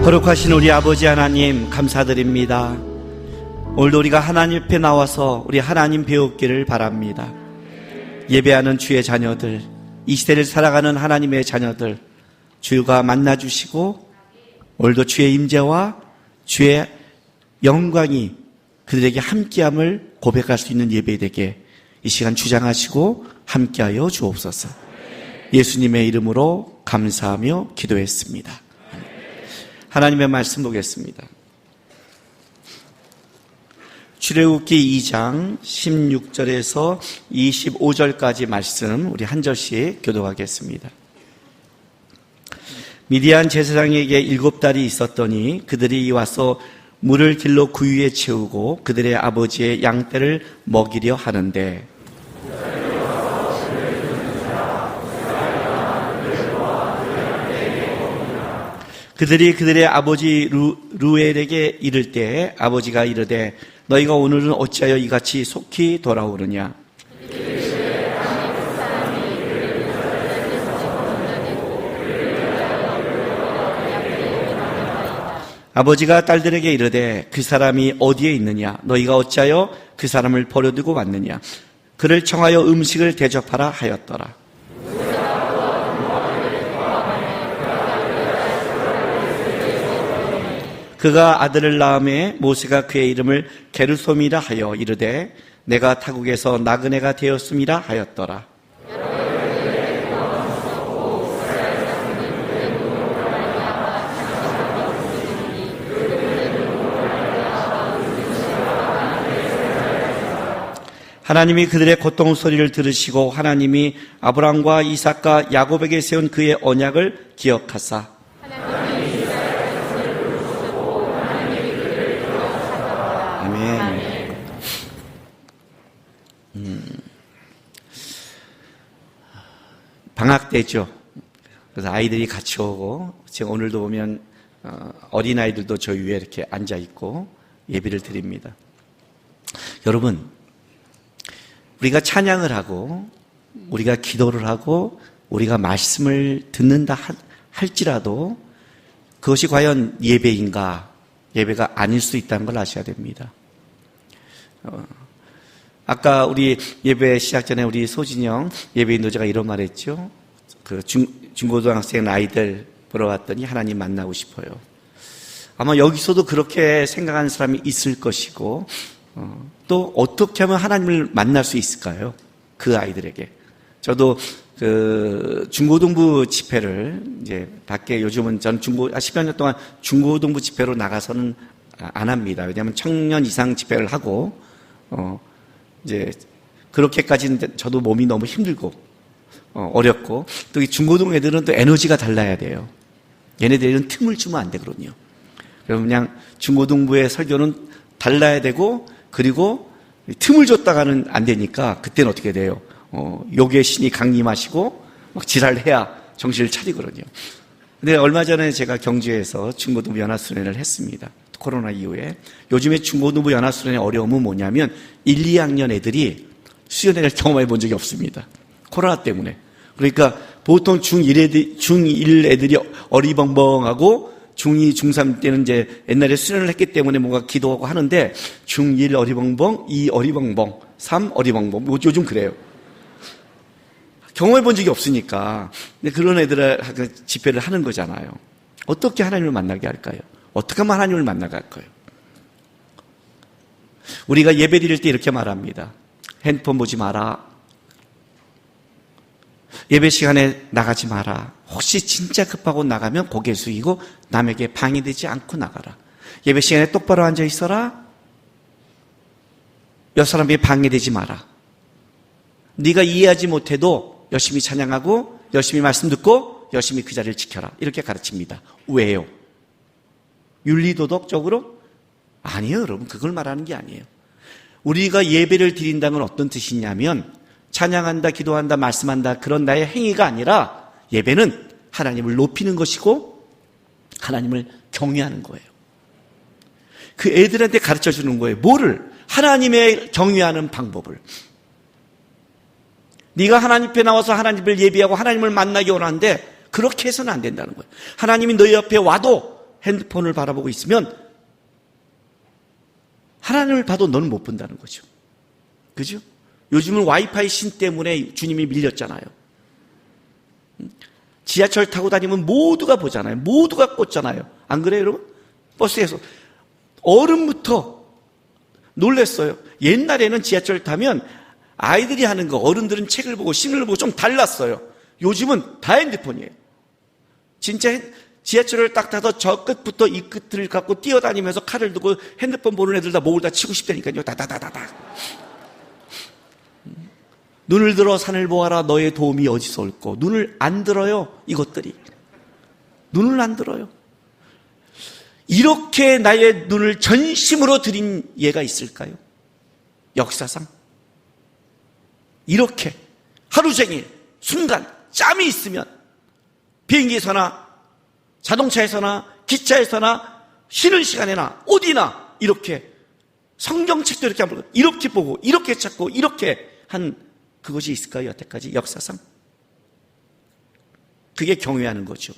거룩하신 우리 아버지 하나님 감사드립니다. 오늘도 우리가 하나님 앞에 나와서 우리 하나님 배우기를 바랍니다. 예배하는 주의 자녀들, 이 시대를 살아가는 하나님의 자녀들, 주가 만나주시고 오늘도 주의 임재와 주의 영광이 그들에게 함께함을 고백할 수 있는 예배되게 이 시간 주장하시고 함께하여 주옵소서. 예수님의 이름으로 감사하며 기도했습니다. 하나님의 말씀 보겠습니다. 출애굽기 2장 16절에서 25절까지 말씀 우리 한 절씩 교독하겠습니다. 미디안 제사장에게 7달이 있었더니 그들이 와서 물을 길로 구유에 채우고 그들의 아버지의 양떼를 먹이려 하는데 그들이 그들의 아버지 루엘에게 이를 때 아버지가 이르되 너희가 오늘은 어찌하여 이같이 속히 돌아오느냐. 아버지가 딸들에게 이르되 그 사람이 어디에 있느냐. 너희가 어찌하여 그 사람을 버려두고 왔느냐. 그를 청하여 음식을 대접하라 하였더라. 그가 아들을 낳음에 모세가 그의 이름을 게르솜이라 하여 이르되 내가 타국에서 나그네가 되었음이라 하였더라. 하나님이 그들의 고통 소리를 들으시고 하나님이 아브라함과 이삭과 야곱에게 세운 그의 언약을 기억하사 아멘. 방학 때죠. 그래서 아이들이 같이 오고 지금 오늘도 보면 어린아이들도 저 위에 이렇게 앉아있고 예배를 드립니다. 여러분, 우리가 찬양을 하고 우리가 기도를 하고 우리가 말씀을 듣는다 할지라도 그것이 과연 예배인가? 예배가 아닐 수 있다는 걸 아셔야 됩니다. 아까 우리 예배 시작 전에 우리 소진영 예배 인도자가 이런 말 했죠. 그 중고등학생 아이들 보러 왔더니 하나님 만나고 싶어요. 아마 여기서도 그렇게 생각하는 사람이 있을 것이고, 또 어떻게 하면 하나님을 만날 수 있을까요? 그 아이들에게. 저도 그 중고등부 집회를 이제 밖에 요즘은 저는 10여 년 동안 중고등부 집회로 나가서는 안 합니다. 왜냐하면 청년 이상 집회를 하고, 이제 그렇게까지는 저도 몸이 너무 힘들고, 어렵고, 또 이 중고등 애들은 또 에너지가 달라야 돼요. 얘네들은 틈을 주면 안 되거든요. 그럼 그냥 중고등부의 설교는 달라야 되고, 그리고 틈을 줬다가는 안 되니까 그때는 어떻게 돼요? 욕의 신이 강림하시고 막 지랄해야 정신을 차리거든요. 근데 얼마 전에 제가 경주에서 중고등부 연합수련회를 했습니다. 코로나 이후에. 요즘에 중고등부 연합수련회 어려움은 뭐냐면 1, 2학년 애들이 수련회를 경험해 본 적이 없습니다. 코로나 때문에. 그러니까 보통 중1 애들이 어리벙벙하고 중2, 중3 때는 이제 옛날에 수련을 했기 때문에 뭔가 기도하고 하는데 중1 어리벙벙, 2 어리벙벙, 3 어리벙벙, 요즘 그래요. 경험해 본 적이 없으니까. 근데 그런 애들하고 집회를 하는 거잖아요. 어떻게 하나님을 만나게 할까요? 어떻게 하면 하나님을 만나게 할까요? 우리가 예배 드릴 때 이렇게 말합니다. 핸드폰 보지 마라. 예배 시간에 나가지 마라. 혹시 진짜 급하고 나가면 고개 숙이고 남에게 방해되지 않고 나가라. 예배 시간에 똑바로 앉아 있어라. 옆 사람에게 방해되지 마라. 네가 이해하지 못해도 열심히 찬양하고 열심히 말씀 듣고 열심히 그 자리를 지켜라. 이렇게 가르칩니다. 왜요? 윤리도덕적으로? 아니에요, 여러분. 그걸 말하는 게 아니에요. 우리가 예배를 드린다는 건 어떤 뜻이냐면 찬양한다, 기도한다, 말씀한다 그런 나의 행위가 아니라 예배는 하나님을 높이는 것이고 하나님을 경외하는 거예요. 그 애들한테 가르쳐 주는 거예요. 뭐를? 하나님의 경외하는 방법을. 네가 하나님 앞에 나와서 하나님을 예배하고 하나님을 만나기 원하는데 그렇게 해서는 안 된다는 거예요. 하나님이 너희 옆에 와도 핸드폰을 바라보고 있으면 하나님을 봐도 너는 못 본다는 거죠. 그죠? 요즘은 와이파이 신 때문에 주님이 밀렸잖아요. 지하철 타고 다니면 모두가 보잖아요. 모두가 꽂잖아요. 안 그래요, 여러분? 버스에서. 어른부터 놀랬어요. 옛날에는 지하철 타면 아이들이 하는 거, 어른들은 책을 보고 신을 보고 좀 달랐어요. 요즘은 다 핸드폰이에요. 진짜 지하철을 딱 타서 저 끝부터 이 끝을 갖고 뛰어다니면서 칼을 두고 핸드폰 보는 애들 다 목을 다 치고 싶다니까요. 다다다다다. 눈을 들어 산을 보아라. 너의 도움이 어디서 올꼬. 눈을 안 들어요. 이것들이. 눈을 안 들어요. 이렇게 나의 눈을 전심으로 들인 예가 있을까요? 역사상. 이렇게 하루 종일 순간 짬이 있으면 비행기에서나 자동차에서나 기차에서나 쉬는 시간에나 어디나 이렇게 성경책도 이렇게 안 보고 이렇게 보고 이렇게 찾고 이렇게 한 그것이 있을까요? 여태까지 역사상. 그게 경외하는 거죠.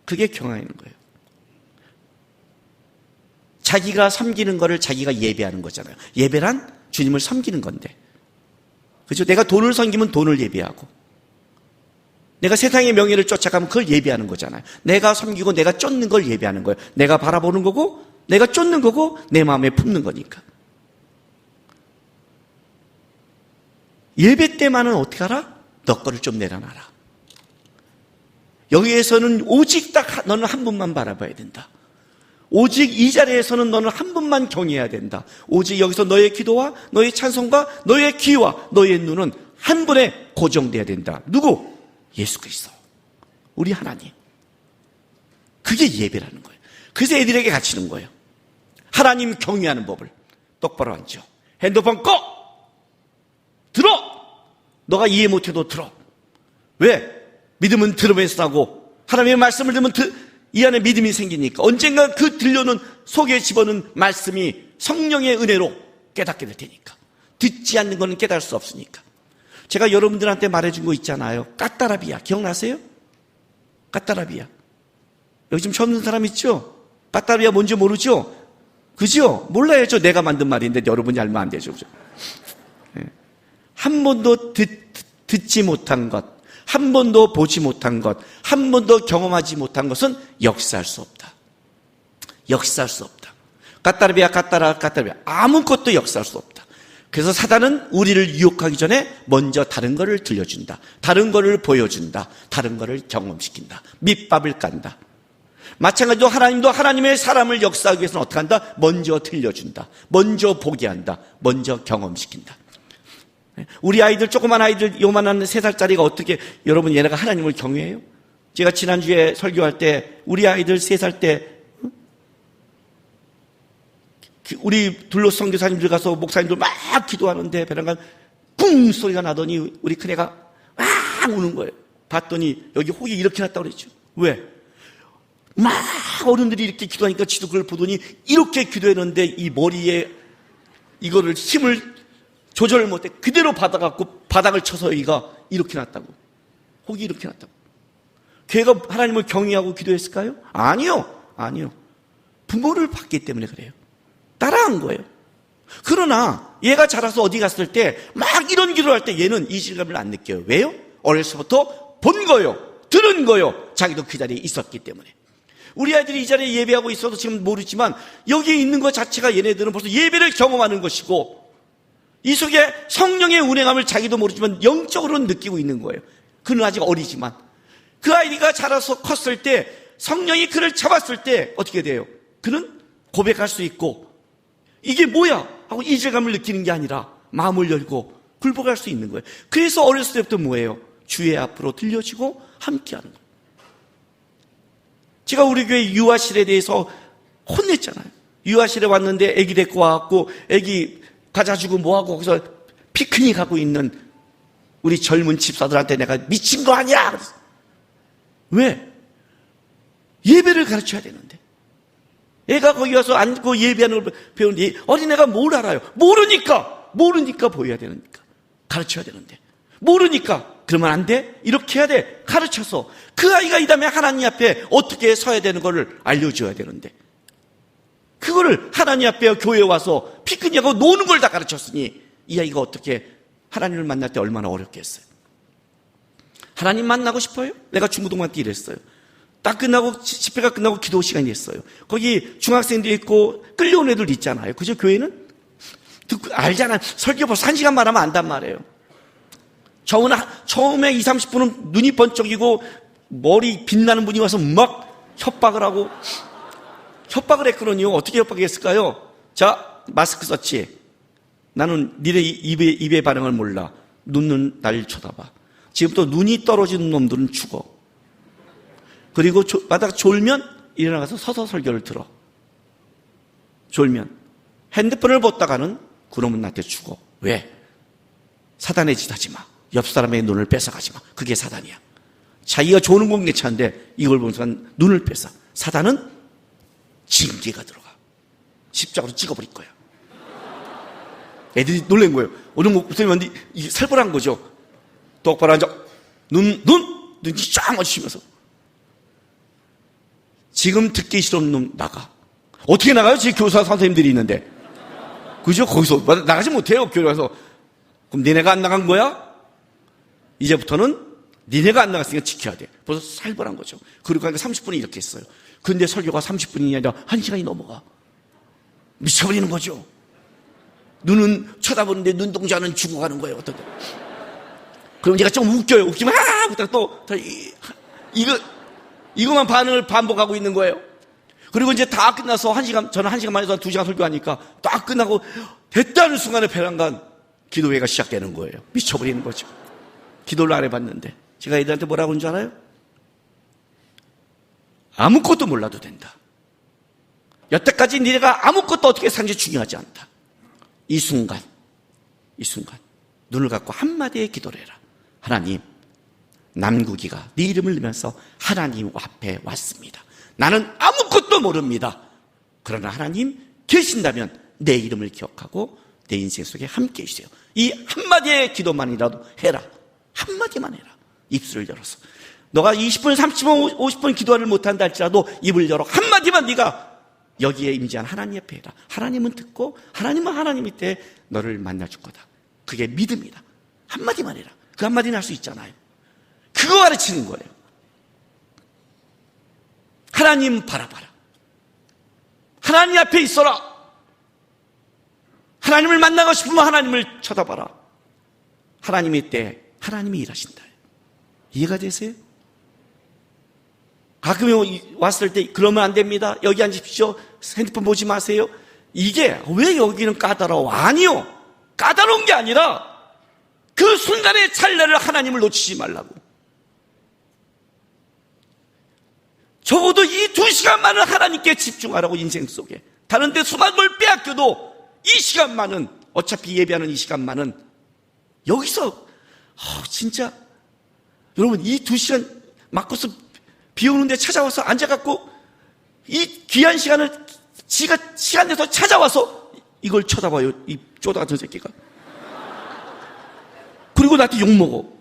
그게 경외하는 거예요. 자기가 섬기는 거를 자기가 예배하는 거잖아요. 예배란 주님을 섬기는 건데. 그렇죠? 내가 돈을 섬기면 돈을 예배하고, 내가 세상의 명예를 쫓아가면 그걸 예배하는 거잖아요. 내가 섬기고 내가 쫓는 걸 예배하는 거예요. 내가 바라보는 거고 내가 쫓는 거고 내 마음에 품는 거니까. 예배 때만은 어떻게 하라? 너 거를 좀 내려놔라. 여기에서는 오직 딱 너는 한 분만 바라봐야 된다. 오직 이 자리에서는 너는 한 분만 경외해야 된다. 오직 여기서 너의 기도와 너의 찬송과 너의 귀와 너의 눈은 한 분에 고정돼야 된다. 누구? 예수 그리스도. 우리 하나님. 그게 예배라는 거예요. 그래서 애들에게 가르치는 거예요. 하나님 경외하는 법을 똑바로 앉아. 핸드폰 꺼! 들어! 너가 이해 못해도 들어. 왜? 믿음은 들으면서 나고 하나님의 말씀을 들으면 이 안에 믿음이 생기니까 언젠가 그 들려오는 속에 집어넣은 말씀이 성령의 은혜로 깨닫게 될 테니까. 듣지 않는 것은 깨달을 수 없으니까. 제가 여러분들한테 말해준 거 있잖아요. 까따라비아 기억나세요? 까따라비아. 여기 지금 처음 듣는 사람 있죠? 까따라비아 뭔지 모르죠? 그죠? 몰라야죠. 내가 만든 말인데 여러분이 알면 안 되죠. 그죠? 한 번도 듣지 못한 것, 한 번도 보지 못한 것, 한 번도 경험하지 못한 것은 역사할 수 없다. 역사할 수 없다. 까따라비아 아무것도 역사할 수 없다. 그래서 사단은 우리를 유혹하기 전에 먼저 다른 거를 들려준다. 다른 거를 보여준다. 다른 거를 경험시킨다. 밑밥을 깐다. 마찬가지로 하나님도 하나님의 사람을 역사하기 위해서는 어떻게 한다? 먼저 들려준다. 먼저 보게 한다. 먼저 경험시킨다. 우리 아이들, 조그만 아이들, 요만한 3살짜리가 어떻게, 여러분 얘네가 하나님을 경외해요? 제가 지난주에 설교할 때 우리 아이들 3살 때 우리 둘로 선교사님들 가서 목사님들 막 기도하는데 베란간 뿡 소리가 나더니 우리 큰애가 막 우는 거예요. 봤더니 여기 혹이 이렇게 났다고 그랬죠. 왜? 막 어른들이 이렇게 기도하니까 지도 그걸 보더니 이렇게 기도했는데 이 머리에 이거를 힘을 조절을 못해 그대로 받아갖고 바닥을 쳐서 여기가 이렇게 났다고. 혹이 이렇게 났다고. 걔가 하나님을 경외하고 기도했을까요? 아니요. 아니요. 부모를 봤기 때문에 그래요. 따라한 거예요. 그러나 얘가 자라서 어디 갔을 때 막 이런 기도를 할 때 얘는 이질감을 안 느껴요. 왜요? 어려서부터 본 거요. 들은 거요. 자기도 그 자리에 있었기 때문에. 우리 아이들이 이 자리에 예배하고 있어도 지금 모르지만 여기에 있는 것 자체가 얘네들은 벌써 예배를 경험하는 것이고 이 속에 성령의 운행함을 자기도 모르지만 영적으로는 느끼고 있는 거예요. 그는 아직 어리지만 그 아이가 자라서 컸을 때 성령이 그를 잡았을 때 어떻게 돼요? 그는 고백할 수 있고 이게 뭐야? 하고 이질감을 느끼는 게 아니라 마음을 열고 굴복할 수 있는 거예요. 그래서 어렸을 때부터 뭐예요? 주의 앞으로 들려지고 함께하는 거예요. 제가 우리 교회 유아실에 대해서 혼냈잖아요. 유아실에 왔는데 애기 데리고 와갖고 애기 과자 주고 뭐하고 거기서 피크닉 하고 있는 우리 젊은 집사들한테 내가 미친 거 아니야? 왜? 예배를 가르쳐야 되는데 애가 거기 와서 앉고 예배하는 걸 배우는데 어린애가 뭘 알아요? 모르니까 보여야 되니까 가르쳐야 되는데 모르니까 그러면 안 돼? 이렇게 해야 돼. 가르쳐서 그 아이가 이 다음에 하나님 앞에 어떻게 서야 되는 거를 알려줘야 되는데, 그거를 하나님 앞에 교회에 와서 피크닉하고 노는 걸 다 가르쳤으니 이 아이가 어떻게 하나님을 만날 때 얼마나 어렵겠어요. 하나님 만나고 싶어요? 내가 중고등학교 때 이랬어요. 딱 끝나고 집회가 끝나고 기도 시간이 있어요. 거기 중학생도 있고 끌려온 애들 있잖아요. 그죠? 교회는 듣고 알잖아요. 설교 벌써 1시간 말하면 안단 말이에요. 처음에 20, 30분은 눈이 번쩍이고 머리 빛나는 분이 와서 막 협박을 했거든요. 어떻게 협박했을까요? 자, 마스크 썼지? 나는 니네 입의 반응을 몰라. 눈은 날 쳐다봐. 지금부터 눈이 떨어지는 놈들은 죽어. 그리고 마다 졸면 일어나가서 서서 설교를 들어. 졸면. 핸드폰을 보다가는 그놈은 나한테 죽어. 왜? 사단의 짓 하지 마. 옆 사람의 눈을 뺏어가지 마. 그게 사단이야. 자기가 좋은 공개차인데 이걸 보는 순간 눈을 뺏어. 사단은 징계가 들어가. 십자가로 찍어버릴 거야. 애들이 놀란 거예요. 오늘 목사님 왔는데 이게 살벌한 거죠. 똑바로 앉아. 눈이 쫙 맞추시면서. 지금 듣기 싫은 놈 나가. 어떻게 나가요? 지금 교사 선생님들이 있는데. 그죠? 거기서 나가지 못해요. 교회 와서. 그럼 니네가 안 나간 거야? 이제부터는 니네가 안 나갔으니까 지켜야 돼. 벌써 살벌한 거죠. 그리고 하니까 30분이 이렇게 했어요. 근데 설교가 30분이 아니라 1시간이 넘어가. 미쳐버리는 거죠. 눈은 쳐다보는데 눈동자는 죽어가는 거예요. 어떻게? 그럼 제가 좀 웃겨요. 웃기면 그러다가 또 이거만 반복하고 있는 거예요. 그리고 이제 다 끝나서 저는 1시간 만에서 2시간 설교하니까 딱 끝나고 됐다는 순간에 배란간 기도회가 시작되는 거예요. 미쳐버리는 거죠. 기도를 안 해봤는데 제가 애들한테 뭐라고 하는 줄 알아요? 아무것도 몰라도 된다. 여태까지 니네가 아무것도 어떻게 사는지 중요하지 않다. 이 순간 눈을 감고 한마디의 기도를 해라. 하나님, 남국이가 네 이름을 내면서 하나님 앞에 왔습니다. 나는 아무것도 모릅니다. 그러나 하나님 계신다면 내 이름을 기억하고 내 인생 속에 함께 해주세요. 이 한마디의 기도만이라도 해라. 한마디만 해라. 입술을 열어서. 너가 20분, 30분, 50분 기도를 못한다 할지라도 입을 열어 한마디만 네가 여기에 임재한 하나님 앞에 해라. 하나님은 듣고 하나님은 하나님 밑에 너를 만나줄 거다. 그게 믿음이다. 한마디만 해라. 그 한마디는 할 수 있잖아요. 그거 가르치는 거예요. 하나님 바라봐라. 하나님 앞에 있어라. 하나님을 만나고 싶으면 하나님을 쳐다봐라. 하나님의 때 하나님이 일하신다. 이해가 되세요? 가끔 왔을 때 그러면 안 됩니다. 여기 앉으십시오. 핸드폰 보지 마세요. 이게 왜 여기는 까다로워? 아니요. 까다로운 게 아니라 그 순간의 찰나를 하나님을 놓치지 말라고. 적어도 이 2시간만은 하나님께 집중하라고. 인생 속에 다른 데 수많은 걸 빼앗겨도 이 시간만은, 어차피 예배하는 이 시간만은 여기서 진짜 여러분 이 2시간 막고서 비 오는데 찾아와서 앉아갖고 이 귀한 시간을 지가 시간 내서 찾아와서 이걸 쳐다봐요. 이 쪼다 같은 새끼가. 그리고 나한테 욕먹어.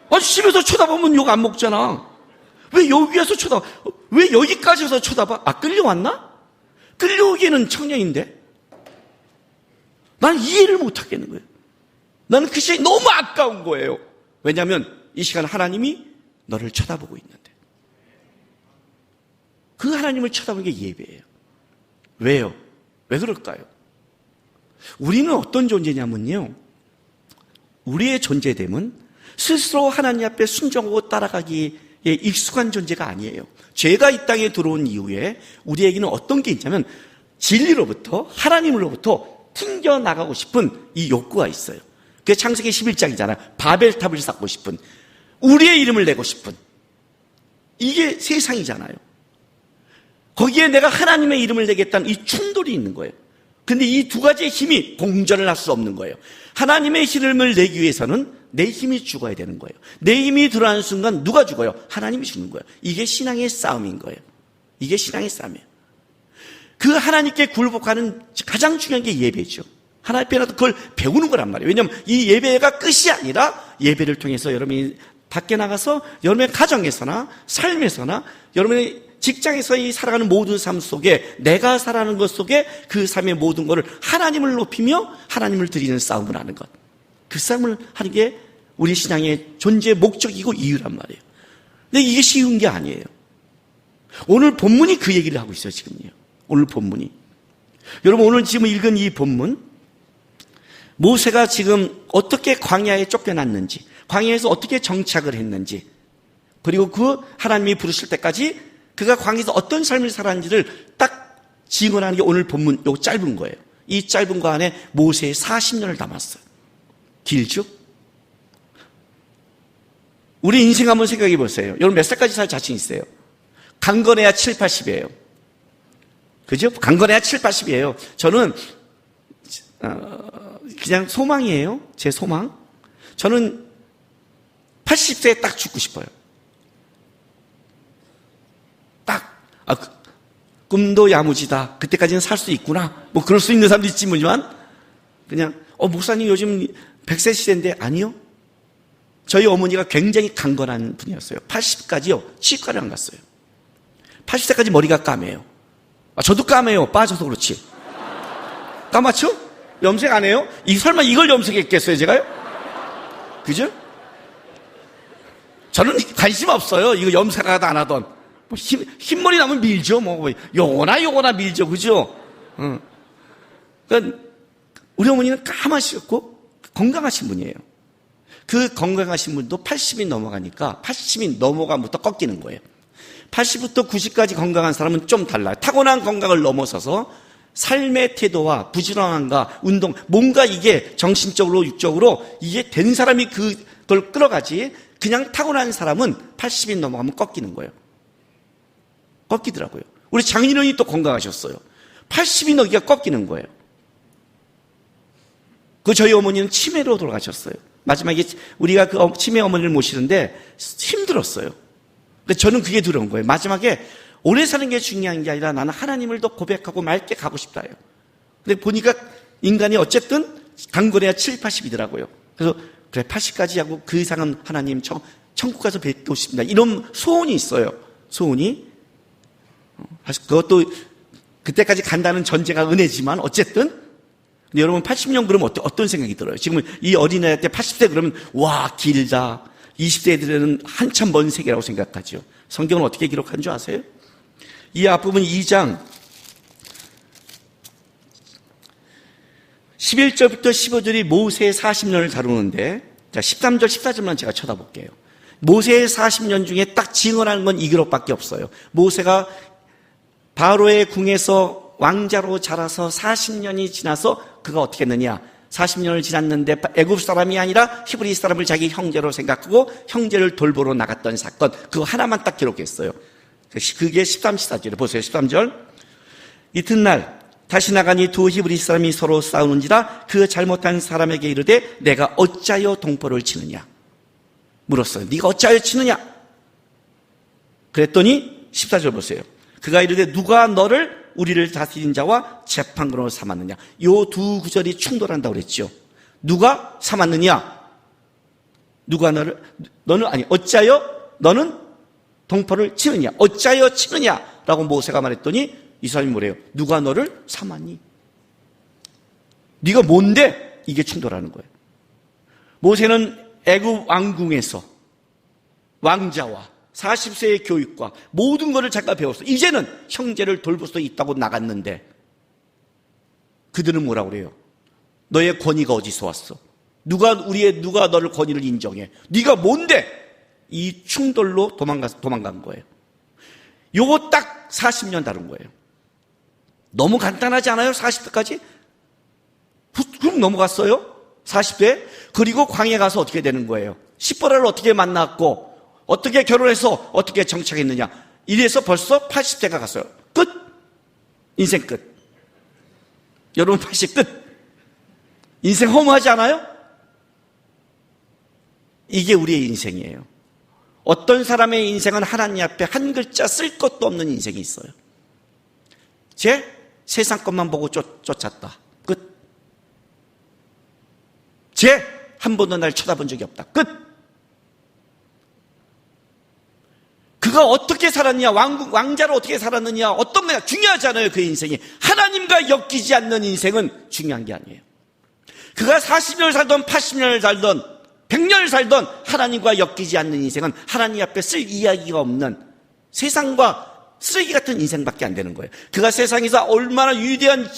아니 집에서 쳐다보면 욕 안 먹잖아. 왜 여기에서 쳐다봐? 왜 여기까지 와서 쳐다봐? 끌려왔나? 끌려오기에는 청년인데 난 이해를 못하겠는 거예요. 나는 그 시간이 너무 아까운 거예요. 왜냐하면 이 시간 하나님이 너를 쳐다보고 있는데, 그 하나님을 쳐다보는 게 예배예요. 왜요? 왜 그럴까요? 우리는 어떤 존재냐면요, 우리의 존재됨은 스스로 하나님 앞에 순종하고 따라가기에 익숙한 존재가 아니에요. 죄가 이 땅에 들어온 이후에 우리에게는 어떤 게 있냐면 진리로부터, 하나님으로부터 튕겨나가고 싶은 이 욕구가 있어요. 그게 창세기 11장이잖아요. 바벨탑을 쌓고 싶은, 우리의 이름을 내고 싶은, 이게 세상이잖아요. 거기에 내가 하나님의 이름을 내겠다는 이 충돌이 있는 거예요. 근데 이 두 가지의 힘이 공존을 할 수 없는 거예요. 하나님의 이름을 내기 위해서는 내 힘이 죽어야 되는 거예요. 내 힘이 들어가는 순간 누가 죽어요? 하나님이 죽는 거예요. 이게 신앙의 싸움인 거예요. 이게 신앙의 싸움이에요. 그 하나님께 굴복하는 가장 중요한 게 예배죠. 하나님 앞에라도 그걸 배우는 거란 말이에요. 왜냐하면 이 예배가 끝이 아니라 예배를 통해서 여러분이 밖에 나가서 여러분의 가정에서나 삶에서나 여러분의 직장에서 살아가는 모든 삶 속에 내가 살아가는 것 속에 그 삶의 모든 것을 하나님을 높이며 하나님을 드리는 싸움을 하는 것. 그 싸움을 하는 게 우리 신앙의 존재의 목적이고 이유란 말이에요. 근데 이게 쉬운 게 아니에요. 오늘 본문이 그 얘기를 하고 있어요, 지금요. 오늘 본문이. 여러분, 오늘 지금 읽은 이 본문, 모세가 지금 어떻게 광야에 쫓겨났는지, 광야에서 어떻게 정착을 했는지, 그리고 그 하나님이 부르실 때까지 그가 광야에서 어떤 삶을 살았는지를 딱 증언하는 게 오늘 본문 요 짧은 거예요. 이 짧은 거 안에 모세의 40년을 담았어요. 길죠? 우리 인생 한번 생각해 보세요. 여러분 몇 살까지 살 자신 있어요? 강건해야 7, 80이에요. 그죠? 강건해야 7, 80이에요. 저는 그냥 소망이에요. 제 소망. 저는 80세에 딱 죽고 싶어요. 딱. 꿈도 야무지다. 그때까지는 살 수 있구나. 뭐 그럴 수 있는 사람도 있지만 그냥 목사님 요즘 100세 시대인데 아니요. 저희 어머니가 굉장히 강건한 분이었어요. 80까지요. 치과를 안 갔어요. 80세까지 머리가 까매요. 저도 까매요. 빠져서 그렇지. 까맣죠? 염색 안 해요? 설마 이걸 염색했겠어요, 제가요? 그죠? 저는 관심 없어요. 이거 염색하다 안 하던. 흰머리 나면 밀죠. 요거나 밀죠. 그죠? 그러니까 우리 어머니는 까마시고 건강하신 분이에요. 그 건강하신 분도 80이 넘어가니까 80이 넘어가면부터 꺾이는 거예요. 80부터 90까지 건강한 사람은 좀 달라요. 타고난 건강을 넘어서서 삶의 태도와 부지런함과 운동, 뭔가 이게 정신적으로 육적으로 이게 된 사람이 그걸 끌어가지, 그냥 타고난 사람은 80이 넘어가면 꺾이는 거예요. 꺾이더라고요. 우리 장인어른이 또 건강하셨어요. 80이 넘기가 꺾이는 거예요. 저희 어머니는 치매로 돌아가셨어요. 마지막에 우리가 그 치매 어머니를 모시는데 힘들었어요. 근데 저는 그게 두려운 거예요. 마지막에 오래 사는 게 중요한 게 아니라 나는 하나님을 더 고백하고 맑게 가고 싶다요. 근데 보니까 인간이 어쨌든 강건해야 7, 80이더라고요. 그래서 그래 80까지 하고 그 이상은 하나님 천국 가서 뵙고 싶습니다. 이런 소원이 있어요. 소원이. 그것도 그때까지 간다는 전제가 은혜지만 어쨌든. 근데 여러분 80년 그러면 어떤 생각이 들어요? 지금 이 어린애 때 80세 그러면 와 길다. 20대 애들은 한참 먼 세계라고 생각하죠. 성경은 어떻게 기록한 줄 아세요? 이 앞부분 2장 11절부터 15절이 모세의 40년을 다루는데, 자 13절 14절만 제가 쳐다볼게요. 모세의 40년 중에 딱 증언하는 건 이 기록밖에 없어요. 모세가 바로의 궁에서 왕자로 자라서 40년이 지나서 그가 어떻게 했느냐, 40년을 지났는데 애굽 사람이 아니라 히브리 사람을 자기 형제로 생각하고 형제를 돌보러 나갔던 사건, 그거 하나만 딱 기록했어요. 그게 13, 14절에 보세요. 13절. 이튿날 다시 나가니 두 히브리 사람이 서로 싸우는지라 그 잘못한 사람에게 이르되 내가 어찌하여 동포를 치느냐 물었어요. 네가 어찌하여 치느냐? 그랬더니 14절 보세요. 그가 이르되 누가 너를 우리를 다스린 자와 재판관으로 삼았느냐. 요 두 구절이 충돌한다고 그랬죠. 누가 삼았느냐? 누가 너는 아니 어찌하여 너는 동포를 치느냐? 어찌하여 치느냐? 라고 모세가 말했더니 이 사람이 뭐래요? 누가 너를 삼았니? 네가 뭔데? 이게 충돌하는 거예요. 모세는 애굽 왕궁에서 왕자와 40세의 교육과 모든 것을 잠깐 배웠어. 이제는 형제를 돌볼 수 있다고 나갔는데 그들은 뭐라고 그래요? 너의 권위가 어디서 왔어? 누가 너를 권위를 인정해? 네가 뭔데? 이 충돌로 도망간 거예요. 요거 딱 40년 다룬 거예요. 너무 간단하지 않아요? 40대까지? 그럼 넘어갔어요? 40대? 그리고 광야에 가서 어떻게 되는 거예요? 십보라를 어떻게 만났고 어떻게 결혼해서 어떻게 정착했느냐. 이래서 벌써 80대가 갔어요. 끝. 인생 끝. 여러분 80 끝. 인생 허무하지 않아요? 이게 우리의 인생이에요. 어떤 사람의 인생은 하나님 앞에 한 글자 쓸 것도 없는 인생이 있어요. 세상 것만 보고 쫓았다. 끝. 한 번도 날 쳐다본 적이 없다. 끝. 그가 어떻게 살았느냐, 왕자로 어떻게 살았느냐, 어떤 거냐 중요하잖아요. 그 인생이. 하나님과 엮이지 않는 인생은 중요한 게 아니에요. 그가 40년을 살던 80년을 살던 100년을 살던 하나님과 엮이지 않는 인생은 하나님 앞에 쓸 이야기가 없는 세상과 쓰레기 같은 인생밖에 안 되는 거예요. 그가 세상에서 얼마나 위대한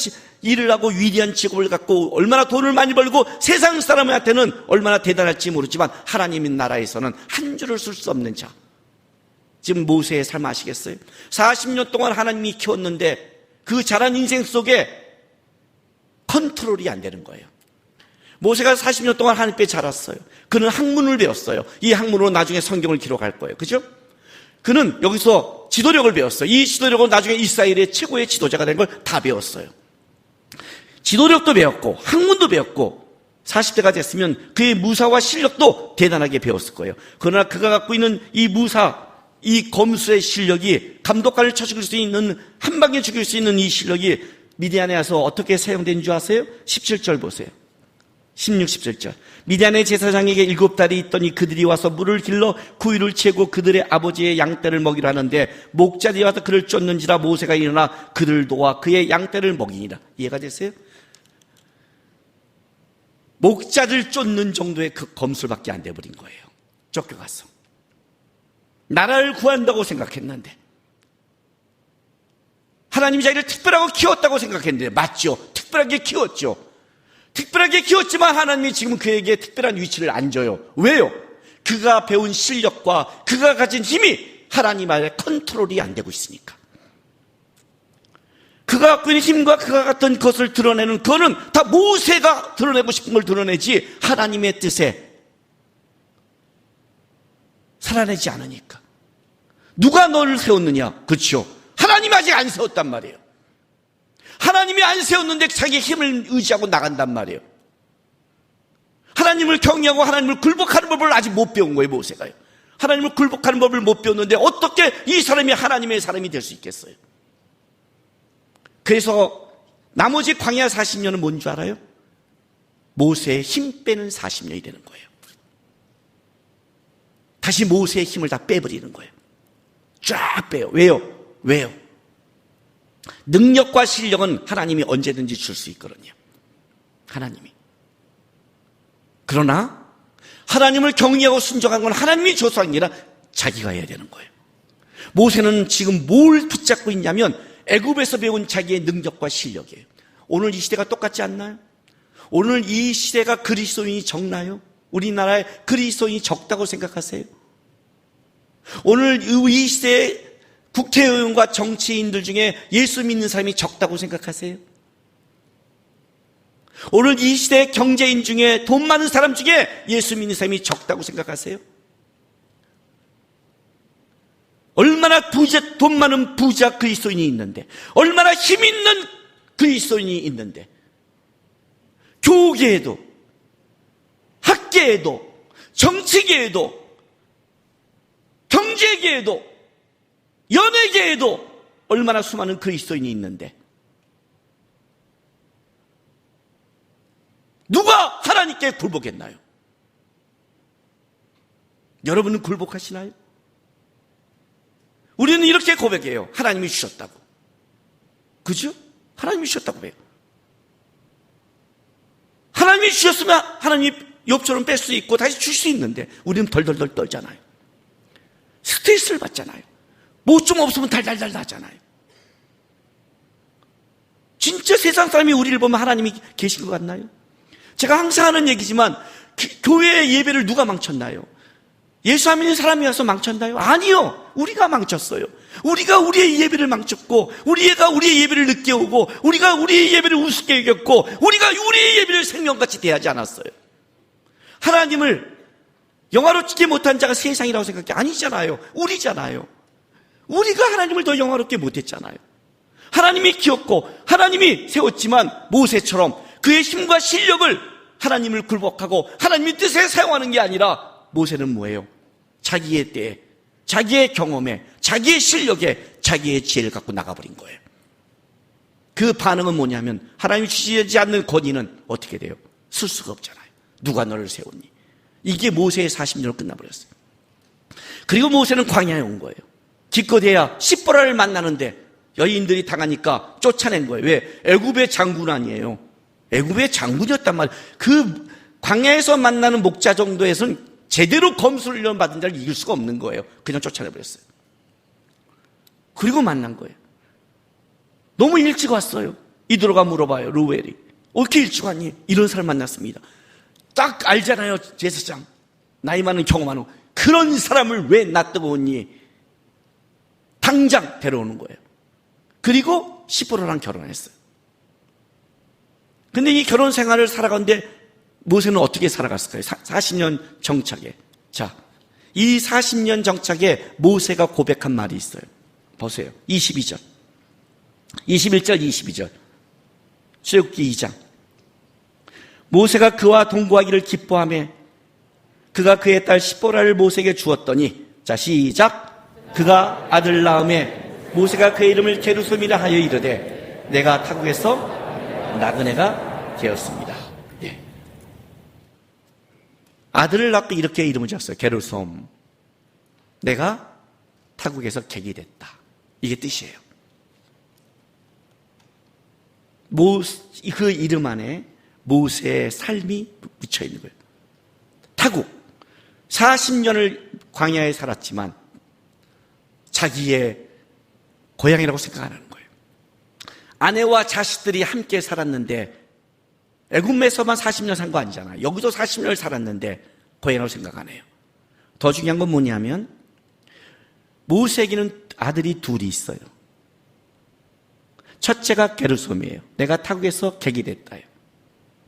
일을 하고 위대한 직업을 갖고 얼마나 돈을 많이 벌고 세상 사람한테는 얼마나 대단할지 모르지만 하나님의 나라에서는 한 줄을 쓸 수 없는 자. 지금 모세의 삶 아시겠어요? 40년 동안 하나님이 키웠는데 그 자란 인생 속에 컨트롤이 안 되는 거예요. 모세가 40년 동안 하나님께 자랐어요. 그는 학문을 배웠어요. 이 학문으로 나중에 성경을 기록할 거예요. 그죠? 그는 여기서 지도력을 배웠어요. 이 지도력은 나중에 이스라엘의 최고의 지도자가 된 걸 다 배웠어요. 지도력도 배웠고 학문도 배웠고 40대가 됐으면 그의 무사와 실력도 대단하게 배웠을 거예요. 그러나 그가 갖고 있는 이 무사, 이 검술의 실력이 감독관을 쳐 죽일 수 있는, 한 방에 죽일 수 있는 이 실력이 미디안에 와서 어떻게 사용된 줄 아세요? 17절 보세요. 16, 17절. 미디안의 제사장에게 7달이 있더니 그들이 와서 물을 길러 구유를 채고 그들의 아버지의 양떼를 먹이라 하는데 목자들이 와서 그를 쫓는지라 모세가 일어나 그들을 도와 그의 양떼를 먹이니라. 이해가 됐어요? 목자들 쫓는 정도의 그 검술밖에 안 돼버린 거예요. 쫓겨가서. 나라를 구한다고 생각했는데 하나님이 자기를 특별하고 키웠다고 생각했는데 맞죠? 특별하게 키웠죠. 특별하게 키웠지만 하나님이 지금 그에게 특별한 위치를 안 줘요. 왜요? 그가 배운 실력과 그가 가진 힘이 하나님 아래 컨트롤이 안 되고 있으니까. 그가 갖고 있는 힘과 그가 같은 것을 드러내는 그거는 다 모세가 드러내고 싶은 걸 드러내지 하나님의 뜻에 살아내지 않으니까. 누가 너를 세웠느냐? 그렇죠. 하나님이 아직 안 세웠단 말이에요. 하나님이 안 세웠는데 자기 힘을 의지하고 나간단 말이에요. 하나님을 경외하고 하나님을 굴복하는 법을 아직 못 배운 거예요, 모세가요. 하나님을 굴복하는 법을 못 배웠는데 어떻게 이 사람이 하나님의 사람이 될 수 있겠어요? 그래서 나머지 광야 40년은 뭔 줄 알아요? 모세의 힘 빼는 40년이 되는 거예요. 다시 모세의 힘을 다 빼버리는 거예요. 쫙 빼요. 왜요? 왜요? 능력과 실력은 하나님이 언제든지 줄 수 있거든요. 하나님이. 그러나 하나님을 경외하고 순종한 건 하나님이 줘서 아니라 자기가 해야 되는 거예요. 모세는 지금 뭘 붙잡고 있냐면 애굽에서 배운 자기의 능력과 실력이에요. 오늘 이 시대가 똑같지 않나요? 오늘 이 시대가 그리스도인이 적나요? 우리나라에 그리스도인이 적다고 생각하세요? 오늘 이 시대에 국회의원과 정치인들 중에 예수 믿는 사람이 적다고 생각하세요? 오늘 이 시대의 경제인 중에 돈 많은 사람 중에 예수 믿는 사람이 적다고 생각하세요? 얼마나 돈 많은 부자 그리스도인이 있는데, 얼마나 힘 있는 그리스도인이 있는데, 교계에도, 학계에도, 정치계에도, 경제계에도, 연예계에도 얼마나 수많은 그리스도인이 있는데 누가 하나님께 굴복했나요? 여러분은 굴복하시나요? 우리는 이렇게 고백해요. 하나님이 주셨다고. 그죠? 하나님이 주셨다고 해요. 하나님이 주셨으면 하나님이 욥처럼 뺄 수 있고 다시 줄 수 있는데 우리는 덜덜덜 떨잖아요. 스트레스를 받잖아요. 뭐 좀 없으면 달달달 나잖아요. 진짜 세상 사람이 우리를 보면 하나님이 계신 것 같나요? 제가 항상 하는 얘기지만 교회의 예배를 누가 망쳤나요? 예수 안 믿는 사람이 와서 망쳤나요? 아니요. 우리가 망쳤어요. 우리가 우리의 예배를 망쳤고 우리가 우리의 예배를 늦게 오고 우리가 우리의 예배를 우습게 여겼고 우리가 우리의 예배를 생명같이 대하지 않았어요. 하나님을 영화롭게 못한 자가 세상이라고 생각해. 아니잖아요. 우리잖아요. 우리가 하나님을 더 영화롭게 못했잖아요. 하나님이 키웠고 하나님이 세웠지만 모세처럼 그의 힘과 실력을 하나님을 굴복하고 하나님의 뜻에 사용하는 게 아니라 모세는 뭐예요? 자기의 때에, 자기의 경험에, 자기의 실력에, 자기의 지혜를 갖고 나가버린 거예요. 그 반응은 뭐냐면 하나님이 주시지 않는 권위는 어떻게 돼요? 쓸 수가 없잖아요. 누가 너를 세웠니? 이게 모세의 40년으로 끝나버렸어요. 그리고 모세는 광야에 온 거예요. 기껏해야 십보라를 만나는데 여인들이 당하니까 쫓아낸 거예요. 왜? 애굽의 장군 아니에요. 애굽의 장군이었단 말이에요. 그 광야에서 만나는 목자 정도에서는 제대로 검술훈련 받은 자를 이길 수가 없는 거예요. 그냥 쫓아내버렸어요. 그리고 만난 거예요. 너무 일찍 왔어요. 이드로가 물어봐요. 루엘이. 어떻게 일찍 왔니? 이런 사람 만났습니다. 딱 알잖아요. 제사장. 나이 많은 경험 많은. 그런 사람을 왜 놔두고 왔니? 당장 데려오는 거예요. 그리고 시보라랑 결혼했어요. 근데 이 결혼 생활을 살아가는데 모세는 어떻게 살아갔을까요? 40년 정착에. 자, 이 40년 정착에 모세가 고백한 말이 있어요. 보세요. 22절. 21절, 22절. 출애굽기 2장. 모세가 그와 동거하기를 기뻐하며 그가 그의 딸 시보라를 모세에게 주었더니, 자, 시작. 그가 아들 낳음에 모세가 그의 이름을 게르솜이라 하여 이르되 내가 타국에서 나그네가 되었습니다. 예. 아들을 낳고 이렇게 이름을 지었어요. 게르솜. 내가 타국에서 객이 됐다. 이게 뜻이에요. 그 이름 안에 모세의 삶이 묻혀 있는 거예요. 타국. 40년을 광야에 살았지만 자기의 고향이라고 생각 안 하는 거예요. 아내와 자식들이 함께 살았는데 애굽에서만 40년 산 거 아니잖아요. 여기도 40년을 살았는데 고향이라고 생각 안 해요. 더 중요한 건 뭐냐면 모세에게는 아들이 둘이 있어요. 첫째가 게르솜이에요. 내가 타국에서 객이 됐다요.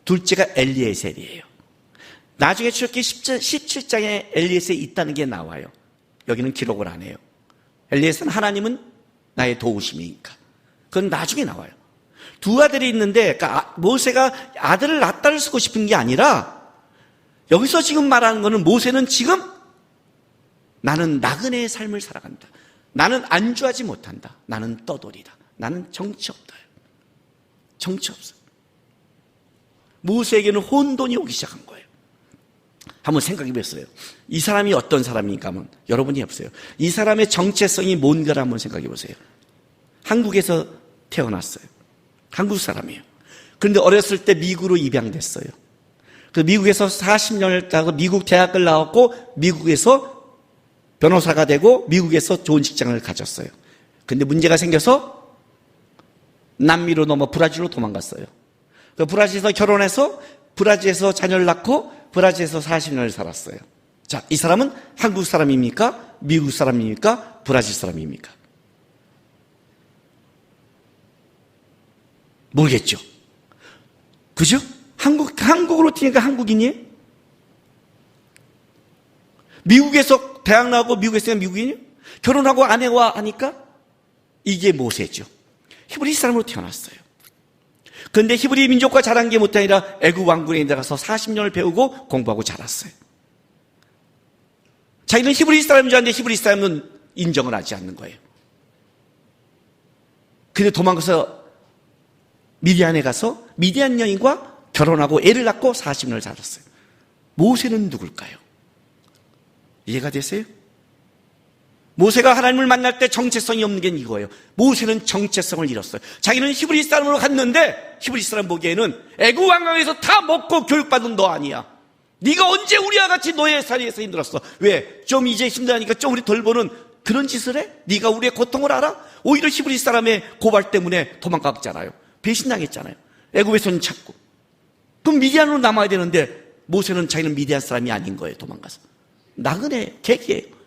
둘째가 엘리에셀이에요. 나중에 출애굽기 17장에 엘리에셀이 있다는 게 나와요. 여기는 기록을 안 해요. 엘리에셀은 하나님은 나의 도우심이니까. 그건 나중에 나와요. 두 아들이 있는데 그러니까 모세가 아들을 낳다를 쓰고 싶은 게 아니라 여기서 지금 말하는 거는 모세는 지금 나는 나그네의 삶을 살아간다. 나는 안주하지 못한다. 나는 떠돌이다. 나는 정치 없다. 정치 없어. 모세에게는 혼돈이 오기 시작한 거예요. 한번 생각해 보세요. 이 사람이 어떤 사람인가 하면 여러분이 해보세요. 이 사람의 정체성이 뭔가를 한번 생각해 보세요. 한국에서 태어났어요. 한국 사람이에요. 그런데 어렸을 때 미국으로 입양됐어요. 그 미국에서 40년을 따고 미국 대학을 나왔고 미국에서 변호사가 되고 미국에서 좋은 직장을 가졌어요. 근데 문제가 생겨서 남미로 넘어 브라질로 도망갔어요. 그 브라질에서 결혼해서 브라질에서 자녀를 낳고 브라질에서 40년을 살았어요. 자, 이 사람은 한국 사람입니까? 미국 사람입니까? 브라질 사람입니까? 모르겠죠. 그죠? 한국으로 튀니까 한국인이에요? 미국에서 대학 나오고 미국에서 미국인이에요? 결혼하고 아내와 하니까 이게 모세죠. 히브리 사람으로 태어났어요. 그런데 히브리 민족과 자란 게 못해 아니라 애굽 왕궁에 들어가서 40년을 배우고 공부하고 자랐어요. 자기는 히브리 사람인 줄 아는데 히브리 사람은 인정을 하지 않는 거예요. 근데 도망가서 미디안에 가서 미디안 여인과 결혼하고 애를 낳고 40년을 살았어요. 모세는 누굴까요? 이해가 되세요? 모세가 하나님을 만날 때 정체성이 없는 게 이거예요. 모세는 정체성을 잃었어요. 자기는 히브리 사람으로 갔는데 히브리 사람 보기에는 애굽 왕궁에서 다 먹고 교육받은 너 아니야. 네가 언제 우리와 같이 노예 살이에서 힘들었어? 왜? 좀 이제 힘들으니까 좀 우리 덜 보는 그런 짓을 해? 네가 우리의 고통을 알아? 오히려 히브리 사람의 고발 때문에 도망갔잖아요. 배신당했잖아요. 애굽에서는 찾고. 그럼 미디안으로 남아야 되는데 모세는 자기는 미디안 사람이 아닌 거예요. 도망가서. 나그네 객이에요.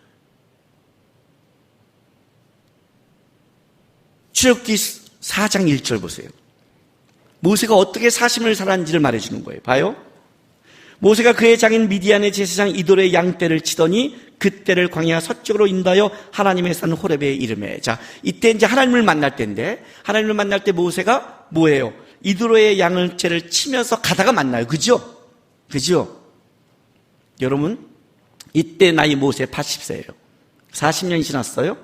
출애굽기 4장 1절 보세요. 모세가 어떻게 40년을 살았는지를 말해주는 거예요. 봐요. 모세가 그의 장인 미디안의 제사장 이돌의 양떼를 치더니 그때를 광야 서쪽으로 인도하여 하나님의 산 호렙에 이르매. 자, 이때 이제 하나님을 만날 때인데 하나님을 만날 때 모세가 뭐예요? 이돌의 양떼를 치면서 가다가 만나요. 그죠? 그죠? 여러분, 이때 나이 모세 80세예요. 40년이 지났어요.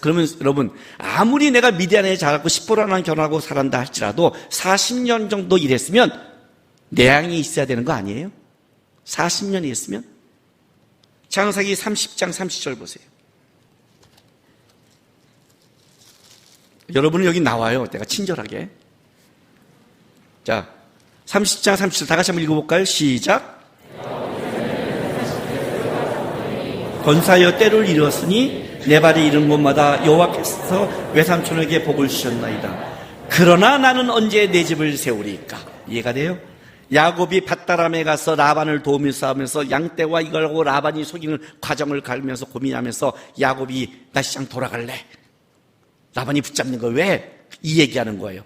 그러면 여러분, 아무리 내가 미디안에 자라고 시보라랑 결혼하고 살았다 할지라도 40년 정도 일했으면 내양이 있어야 되는 거 아니에요? 40년이 있으면? 창세기 30장 30절 보세요. 여러분은 여기 나와요. 내가 친절하게. 자, 30장 37절 다 같이 한번 읽어볼까요? 시작. 건사여 때를 이뤘으니 내 발이 이른 곳마다 여호와께서 외삼촌에게 복을 주셨나이다. 그러나 나는 언제 내 집을 세우리까? 이해가 돼요? 야곱이 밧다람에 가서 라반을 도우면서 하면서 양떼와 이걸 하고 라반이 속이는 과정을 갈면서 고민하면서 야곱이 나 시장 돌아갈래. 라반이 붙잡는 거 왜? 이 얘기하는 거예요.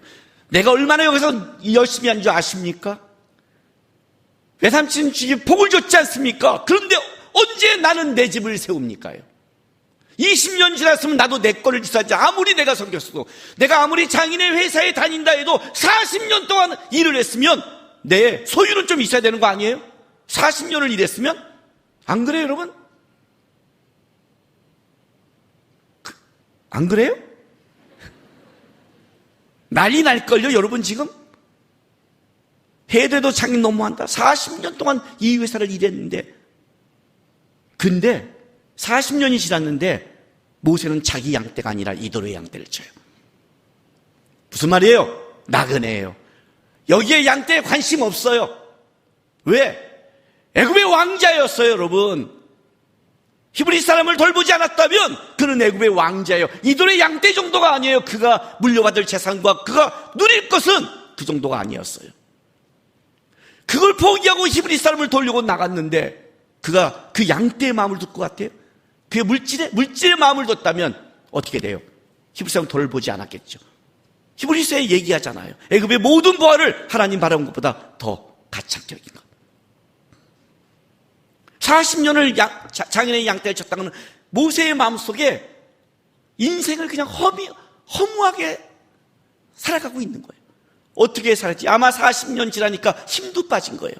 내가 얼마나 여기서 열심히 한 줄 아십니까? 외삼촌 집이 복을 줬지 않습니까? 그런데 언제 나는 내 집을 세웁니까요? 20년 지났으면 나도 내 거를 지사하지. 아무리 내가 섬겼어도, 내가 아무리 장인의 회사에 다닌다 해도 40년 동안 일을 했으면 내 소유는 좀 있어야 되는 거 아니에요? 40년을 일했으면? 안 그래요, 여러분? 안 그래요? 난리 날걸요, 여러분 지금? 해대도 장인 너무한다. 40년 동안 이 회사를 일했는데, 근데 40년이 지났는데 모세는 자기 양떼가 아니라 이도로의 양떼를 쳐요. 무슨 말이에요? 나그네예요. 여기에 양떼에 관심 없어요. 왜? 애굽의 왕자였어요, 여러분. 히브리 사람을 돌보지 않았다면 그는 애굽의 왕자예요. 이도로의 양떼 정도가 아니에요. 그가 물려받을 재산과 그가 누릴 것은 그 정도가 아니었어요. 그걸 포기하고 히브리 사람을 돌리고 나갔는데 그가 그 양떼의 마음을 둘 것 같아요? 그의 물질의 마음을 뒀다면 어떻게 돼요? 히브리 사람은 돌보지 않았겠죠. 히브리서에 얘기하잖아요. 애굽의 모든 보화를 하나님 바라본 것보다 더 가치있게 여긴 것. 40년을 장인의 양떼를 쳤다는 건 모세의 마음속에 인생을 그냥 허무하게 살아가고 있는 거예요. 어떻게 살았지? 아마 40년 지나니까 힘도 빠진 거예요.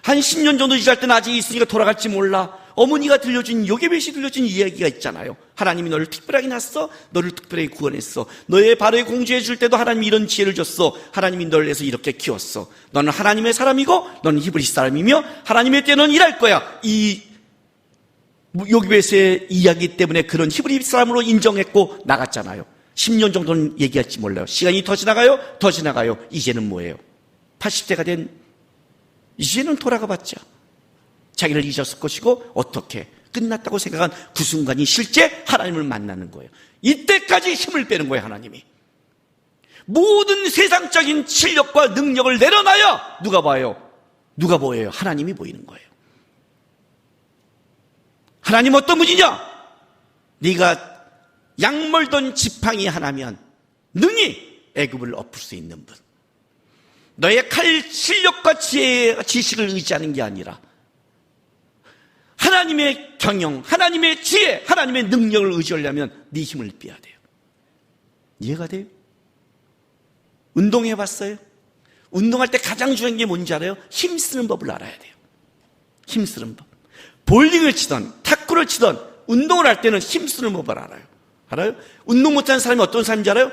한 10년 정도 지날 때는 아직 있으니까 돌아갈지 몰라. 어머니가 들려준, 요게벳이 들려준 이야기가 있잖아요. 하나님이 너를 특별하게 낳았어. 너를 특별하게 구원했어. 너의 발에 공주해 줄 때도 하나님이 이런 지혜를 줬어. 하나님이 너를 해서 이렇게 키웠어. 너는 하나님의 사람이고 너는 히브리 사람이며 하나님의 때는 일할 거야. 이 요게벳의 이야기 때문에 그런 히브리 사람으로 인정했고 나갔잖아요. 10년 정도는 얘기할지 몰라요. 시간이 더 지나가요. 더 지나가요. 이제는 뭐예요? 80대가 된 이제는 돌아가 봤자 자기를 잊었을 것이고 어떻게 끝났다고 생각한 그 순간이 실제 하나님을 만나는 거예요. 이때까지 힘을 빼는 거예요. 하나님이 모든 세상적인 실력과 능력을 내려놔야 누가 봐요? 누가 보여요? 하나님이 보이는 거예요. 하나님 어떤 분이냐? 네가 양멀던 지팡이 하나면 능히 애굽을 엎을 수 있는 분. 너의 칼 실력과 지식을 의지하는 게 아니라 하나님의 경영, 하나님의 지혜, 하나님의 능력을 의지하려면 네 힘을 빼야 돼요. 이해가 돼요? 운동해봤어요? 운동할 때 가장 중요한 게 뭔지 알아요? 힘쓰는 법을 알아야 돼요. 힘쓰는 법. 볼링을 치던 탁구를 치던 운동을 할 때는 힘쓰는 법을 알아요. 알아요? 운동 못하는 사람이 어떤 사람인지 알아요?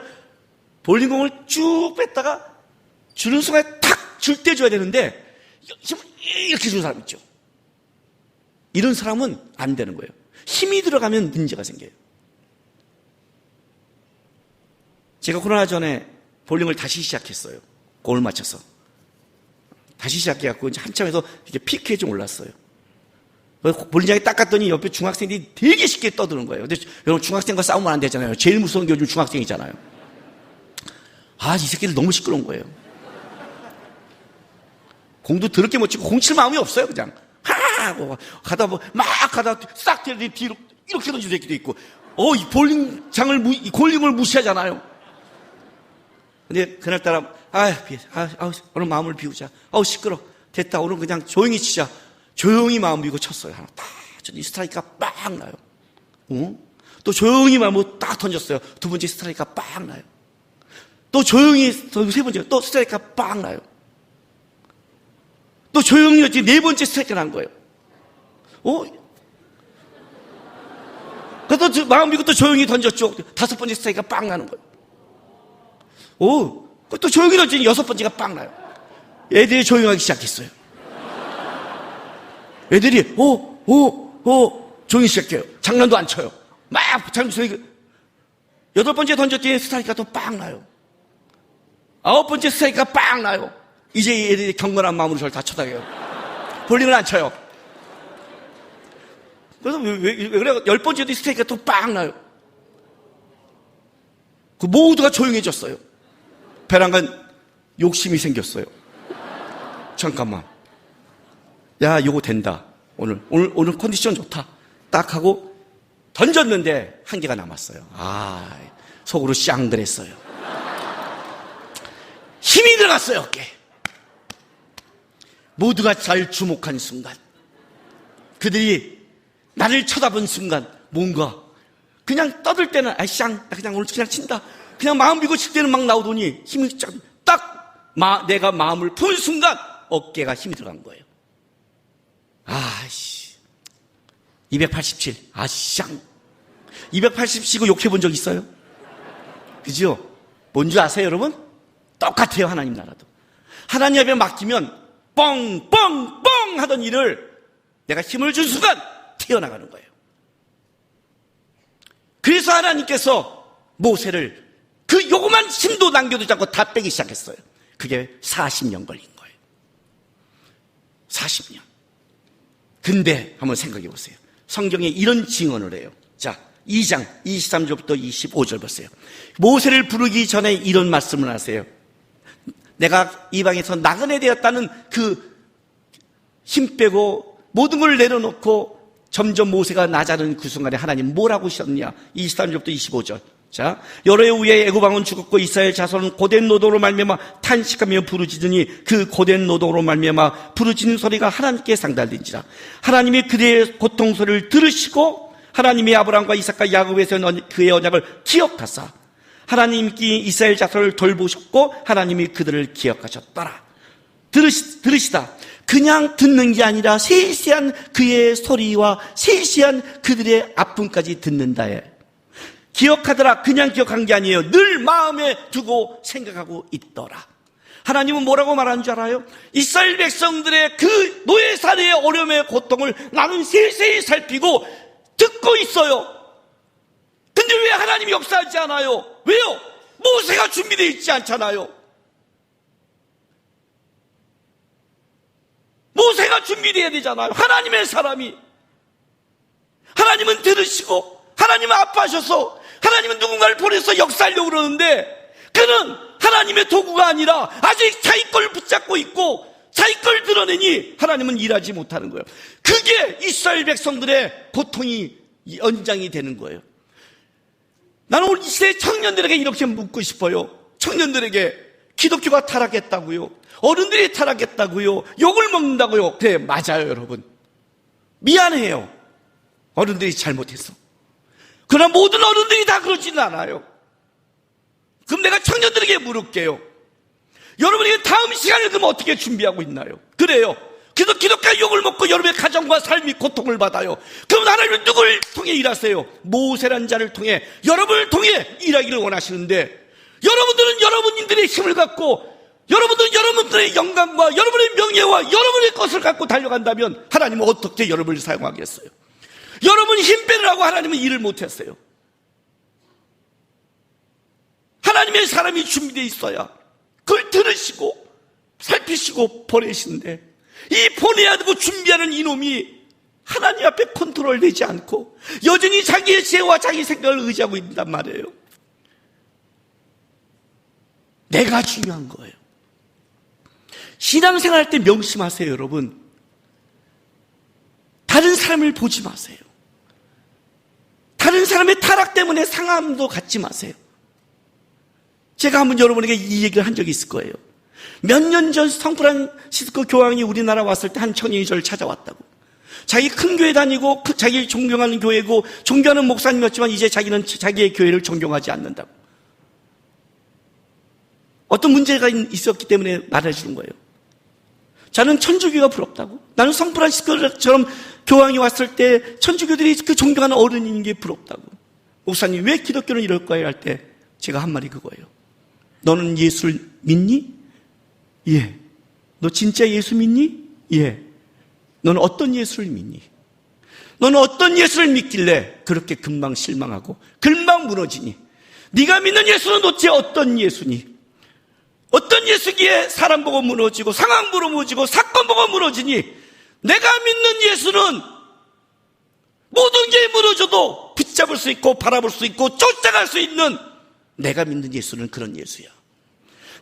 볼링공을 쭉 뺐다가 주는 순간에 탁 줄 때 줘야 되는데 힘을 이렇게 주는 사람 있죠. 이런 사람은 안 되는 거예요. 힘이 들어가면 문제가 생겨요. 제가 코로나 전에 볼링을 다시 시작했어요. 골을 맞춰서 다시 시작해갖고 이제 한참에서 이렇게 피크에 좀 올랐어요. 볼링장에 딱 갔더니 옆에 중학생들이 되게 쉽게 떠드는 거예요. 근데 여러분 중학생과 싸우면 안 되잖아요. 제일 무서운 게 요즘 중학생이잖아요. 이 새끼들 너무 시끄러운 거예요. 공도 더럽게 못 치고 공 칠 마음이 없어요. 그냥 하고 가다 싹 뒤로 이렇게 던지는 새끼도 있고 이 볼링장을 골링을 무시하잖아요. 근데 그날따라 오늘 마음을 비우자. 시끄러. 됐다. 오늘 그냥 조용히 치자. 조용히 마음 비우고 쳤어요. 하나 딱 스트라이크가 빵 나요. 또 조용히 마음으로 딱 던졌어요. 두 번째 스트라이크가 빵 나요. 또 조용히 세 번째 또 스트라이크가 빵 나요. 또 조용히 던지 네 번째 스트라이크가 난 거예요. 그래서 마음 비우고 또 조용히 던졌죠. 다섯 번째 스트라이크가 빵 나는 거예요. 또 조용히 던지니 여섯 번째가 빵 나요. 애들이 조용하기 시작했어요. 애들이 조용히 시작해요. 장난도 안 쳐요. 막 장난쳐요. 8번째 던졌더니 스트라이크가 또 빵 나요. 9번째 스트라이크가 빵 나요. 이제 얘들이 경건한 마음으로 저를 다 쳐다봐요. 볼링을 안 쳐요. 그래서 왜 그래? 10번째도 스트라이크가 또 빵 나요. 그 모두가 조용해졌어요. 베란간 욕심이 생겼어요. 잠깐만. 야, 요거 된다. 오늘 컨디션 좋다. 딱 하고 던졌는데 한 개가 남았어요. 속으로 쌍들했어요. 힘이 들어갔어요, 어깨에. 모두가 잘 주목한 순간, 그들이 나를 쳐다본 순간, 뭔가 그냥 떠들 때는 나 그냥 오늘 그냥 친다. 그냥 마음 비고 칠 때는 막 나오더니 힘이 딱 내가 마음을 푼 순간 어깨가 힘이 들어간 거예요. 287. 280 치고 욕해본 적 있어요? 그죠? 뭔지 아세요, 여러분? 똑같아요, 하나님 나라도. 하나님 앞에 맡기면 뻥뻥뻥 하던 일을 내가 힘을 준 순간 튀어나가는 거예요. 그래서 하나님께서 모세를 그 요거만 힘도 남겨두지 않고 다 빼기 시작했어요. 그게 40년 걸린 거예요. 40년. 근데 한번 생각해 보세요. 성경에 이런 증언을 해요. 자, 2장 23절부터 25절 보세요. 모세를 부르기 전에 이런 말씀을 하세요. 내가 이방에서 나그네 되었다는 그 힘 빼고 모든 걸 내려놓고 점점 모세가 낮아지는 그 순간에 하나님 뭐라고 하셨냐? 23절부터 25절. 자, 여러 해 후에 애굽 왕은 죽었고 이스라엘 자손은 고된 노동으로 말미암아 탄식하며 부르짖으니 그 고된 노동으로 말미암아 부르짖는 소리가 하나님께 상달된지라. 하나님이 그들의 고통 소리를 들으시고 하나님이 아브라함과 이삭과 야곱에서 그의 언약을 기억하사 하나님께 이스라엘 자손을 돌보셨고 하나님이 그들을 기억하셨더라. 들으시다. 그냥 듣는 게 아니라 세세한 그의 소리와 세세한 그들의 아픔까지 듣는다에 기억하더라. 그냥 기억한 게 아니에요. 늘 마음에 두고 생각하고 있더라. 하나님은 뭐라고 말하는 줄 알아요? 이스라엘 백성들의 그 노예살이의 어려움의 고통을 나는 세세히 살피고 듣고 있어요. 근데 왜 하나님이 역사하지 않아요? 왜요? 모세가 준비되어 있지 않잖아요. 모세가 준비되어야 되잖아요. 하나님의 사람이. 하나님은 들으시고 하나님은 아파하셔서 하나님은 누군가를 보내서 역사하려고 그러는데 그는 하나님의 도구가 아니라 아직 자기 걸 붙잡고 있고 자기 걸 드러내니 하나님은 일하지 못하는 거예요. 그게 이스라엘 백성들의 고통이 연장이 되는 거예요. 나는 오늘 이 시대 청년들에게 이렇게 묻고 싶어요. 청년들에게 기독교가 타락했다고요? 어른들이 타락했다고요? 욕을 먹는다고요? 그래, 맞아요, 여러분. 미안해요. 어른들이 잘못했어. 그러나 모든 어른들이 다 그러지는 않아요. 그럼 내가 청년들에게 물을게요. 여러분이 다음 시간을 그럼 어떻게 준비하고 있나요? 그래요. 그래서 기독교 욕을 먹고 여러분의 가정과 삶이 고통을 받아요. 그럼 하나님은 누구를 통해 일하세요? 모세란 자를 통해 여러분을 통해 일하기를 원하시는데 여러분들은 여러분들의 힘을 갖고 여러분들은 여러분들의 영광과 여러분의 명예와 여러분의 것을 갖고 달려간다면 하나님은 어떻게 여러분을 사용하겠어요? 여러분이 힘 빼느라고 하나님은 일을 못했어요. 하나님의 사람이 준비되어 있어야 그걸 들으시고 살피시고 보내시는데 이 보내야 되고 준비하는 이놈이 하나님 앞에 컨트롤되지 않고 여전히 자기의 지혜와 자기 생각을 의지하고 있단 말이에요. 내가 중요한 거예요. 신앙생활 할 때 명심하세요, 여러분. 다른 사람을 보지 마세요. 다른 사람의 타락 때문에 상함도 갖지 마세요. 제가 한번 여러분에게 이 얘기를 한 적이 있을 거예요. 몇 년 전 성프란시스코 교황이 우리나라 왔을 때 한 청년이 저를 찾아왔다고. 자기 큰 교회 다니고 자기 존경하는 교회고 존경하는 목사님이었지만 이제 자기는 자기의 교회를 존경하지 않는다고. 어떤 문제가 있었기 때문에 말해주는 거예요. 저는 천주교가 부럽다고. 나는 성프란시스코처럼 교황이 왔을 때 천주교들이 그 존경하는 어른인 게 부럽다고. 목사님 왜 기독교는 이럴 거예요? 할 때 제가 한 말이 그거예요. 너는 예수를 믿니? 예. 너 진짜 예수 믿니? 예. 너는 어떤 예수를 믿니? 너는 어떤 예수를 믿길래 그렇게 금방 실망하고 금방 무너지니? 네가 믿는 예수는 도대체 어떤 예수니? 어떤 예수기에 사람 보고 무너지고 상황 보고 무너지고 사건 보고 무너지니? 내가 믿는 예수는 모든 게 무너져도 붙잡을 수 있고 바라볼 수 있고 쫓아갈 수 있는, 내가 믿는 예수는 그런 예수야.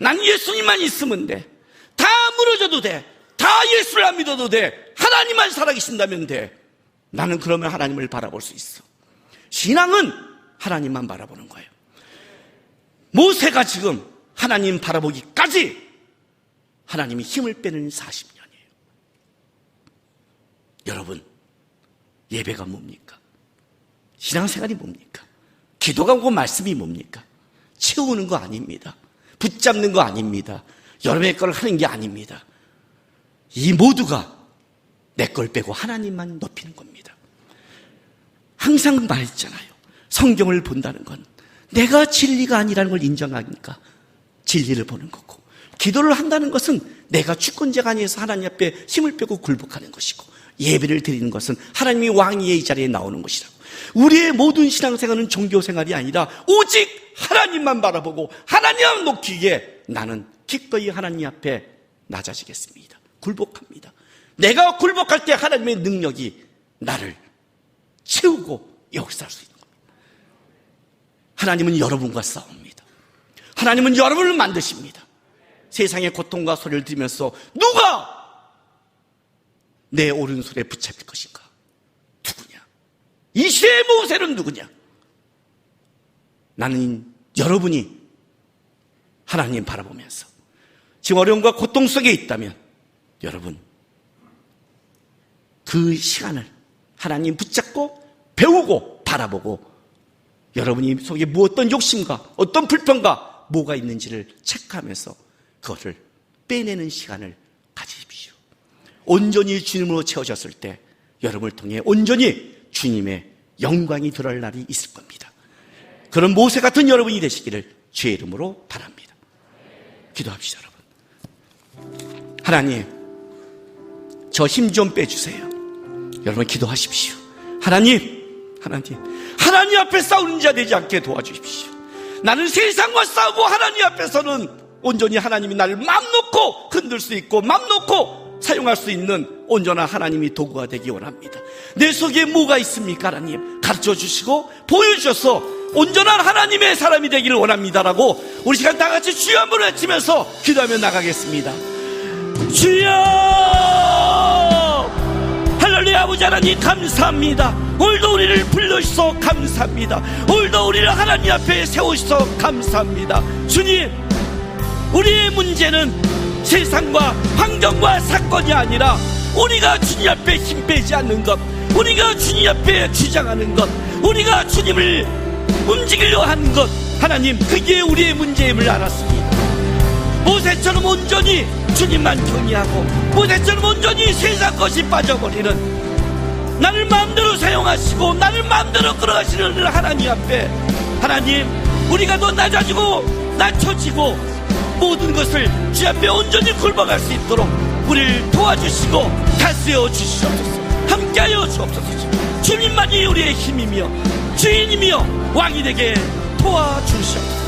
난 예수님만 있으면 돼. 다 무너져도 돼. 다 예수를 안 믿어도 돼. 하나님만 살아계신다면 돼. 나는 그러면 하나님을 바라볼 수 있어. 신앙은 하나님만 바라보는 거예요. 모세가 지금 하나님 바라보기까지 하나님이 힘을 빼는 40년이에요. 여러분, 예배가 뭡니까? 신앙생활이 뭡니까? 기도가 뭐 말씀이 뭡니까? 채우는 거 아닙니다. 붙잡는 거 아닙니다. 여러분의 걸 하는 게 아닙니다. 이 모두가 내 걸 빼고 하나님만 높이는 겁니다. 항상 말했잖아요. 성경을 본다는 건 내가 진리가 아니라는 걸 인정하니까 진리를 보는 거고, 기도를 한다는 것은 내가 주권자가 아니어서 하나님 앞에 힘을 빼고 굴복하는 것이고, 예배를 드리는 것은 하나님이 왕위의 이 자리에 나오는 것이라고. 우리의 모든 신앙생활은 종교생활이 아니라 오직 하나님만 바라보고 하나님만 높이기에 나는 기꺼이 하나님 앞에 낮아지겠습니다. 굴복합니다. 내가 굴복할 때 하나님의 능력이 나를 채우고 역사할 수 있는 겁니다. 하나님은 여러분과 싸웁니다. 하나님은 여러분을 만드십니다. 세상의 고통과 소리를 들으면서 누가 내 오른손에 붙잡힐 것인가? 누구냐? 이 시대의 모세는 누구냐? 나는 여러분이 하나님 바라보면서 지금 어려움과 고통 속에 있다면 여러분 그 시간을 하나님 붙잡고 배우고 바라보고 여러분이 속에 어떤 욕심과 어떤 불평과 뭐가 있는지를 체크하면서 그것을 빼내는 시간을 가지십시오. 온전히 주님으로 채워졌을 때 여러분을 통해 온전히 주님의 영광이 드러날 날이 있을 겁니다. 그런 모세 같은 여러분이 되시기를 주의 이름으로 바랍니다. 기도합시다. 여러분, 하나님 저 힘 좀 빼주세요. 여러분 기도하십시오. 하나님 앞에 싸우는 자 되지 않게 도와주십시오. 나는 세상과 싸우고 하나님 앞에서는 온전히 하나님이 나를 맘 놓고 흔들 수 있고 맘 놓고 사용할 수 있는 온전한 하나님이 도구가 되기 원합니다. 내 속에 뭐가 있습니까? 하나님 가르쳐 주시고 보여주셔서 온전한 하나님의 사람이 되기를 원합니다라고 우리 시간 다 같이 주여 한번 외치면서 기도하며 나가겠습니다. 주여! 할렐루야. 아버지 하나님 감사합니다. 오늘도 우리를 불러주셔서 감사합니다. 오늘도 우리를 하나님 앞에 세우셔서 감사합니다. 주님, 우리의 문제는 세상과 환경과 사건이 아니라 우리가 주님 앞에 힘 빼지 않는 것, 우리가 주님 앞에 주장하는 것, 우리가 주님을 움직이려 하는 것, 하나님 그게 우리의 문제임을 알았습니다. 모세처럼 온전히 주님만 경외하고 모세처럼 온전히 세상 것이 빠져버리는, 나를 마음대로 사용하시고 나를 마음대로 끌어가시는 하나님 앞에, 하나님 우리가 더 낮아지고 낮춰지고 모든 것을 주 앞에 온전히 굴복할 수 있도록 우리를 도와주시고 다스려 주시옵소서. 함께하여 주옵소서. 주님만이 우리의 힘이며 주인이며 왕이 되게 도와주시옵소서.